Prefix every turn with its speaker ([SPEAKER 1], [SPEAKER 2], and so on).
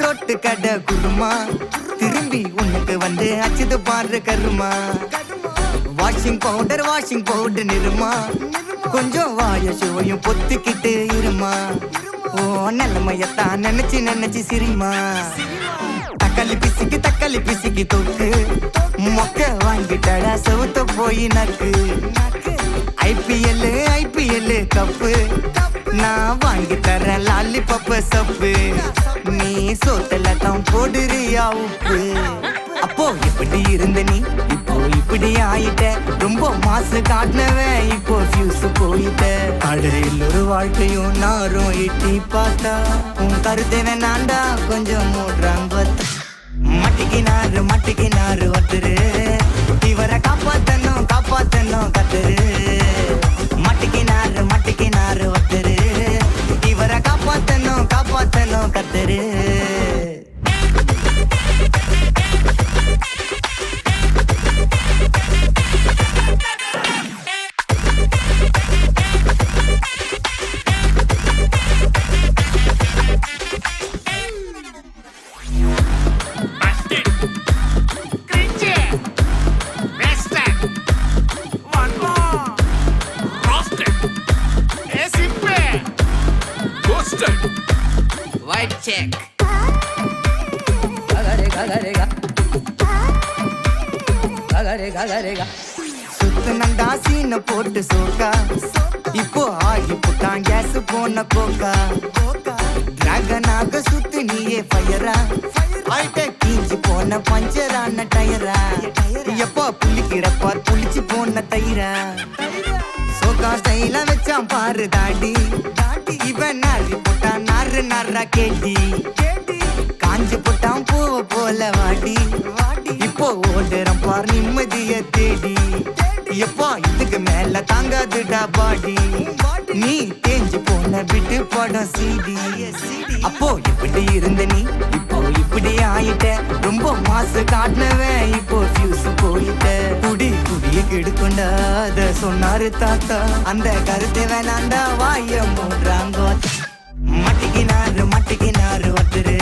[SPEAKER 1] ரொட்டு கடை குருமா திரும்பி உனக்கு வந்து அச்சுது பாரு கருமா வாஷிங் பவுடர் நிறுமா கொஞ்சம் வாய சுவையும் பொத்துக்கிட்டு இருமா ஓ நிலைமையத்தான் நினைச்சு சிரிமா தக்காளி பிசிக்கு தொக்கு மொக்க வாங்கிட்டடா செவுத்த போய் நக்கு ஐபிஎல் கப்பு நான் வாங்கி தரேன் லாலிபப்பு சப்பு நீ சோத்துல தான் போடுறியா உப்பு அப்போ இப்படி இருந்த நீ இப்போ இப்படி ஆயிட்ட ரொம்ப மாசு காட்டினவன் இப்போ ஃபியூஸ் போயிட்ட அடையில் ஒரு வாழ்க்கையும் நாரும் எட்டி பார்த்தா உன் கருத்தை வேணாண்டா கொஞ்சம் மூடுறாங்க மட்டிக்கினாரு ஒருத்தரு இவரை காப்பாத்தணும் கத்துரு மட்டிக்கினாரு ஒருத்தரு இவரை காப்பாத்தணும் கத்துரு White check. சுத்தனண்டா சீன போட்டு சோக்கா இப்போ ஆகி புட்டான் கேஸ் போன கோக்கா டிராகனாக சுத்து நீயே ஃபயரா ஆயிட்ட கீஞ்சி போன பஞ்சரான டயரா எப்போ புளிக்கிறப்பா புளிச்சு போன தயிரா சோக்கா ஸ்டைல வச்சான் பாரு தாடி இவன் நாரி போட்டான் நாரா கேட்டி காஞ்சி போட்டான் பூவ போல வாடி இப்போ ஓடுறான் பார் நிம்மதிய தேடி எப்போ இதுக்கு மேல தாங்காதுடா பாடி நீ தேஞ்சு போன விட்டு படம் சீடி அப்போ இப்படி இருந்த நீ இப்போ இப்படி ஆயிட்ட ரொம்ப மாசு காட்டினவன் இப்போ ஃபியூஸ் போயிட்ட குடிய கெடுக்கொண்டா அத சொன்னாரு தாத்தா அந்த கருத்தை வேணாண்டா வாய மூடுறாங்க மட்டிக்கினாரு ஒருத்தரு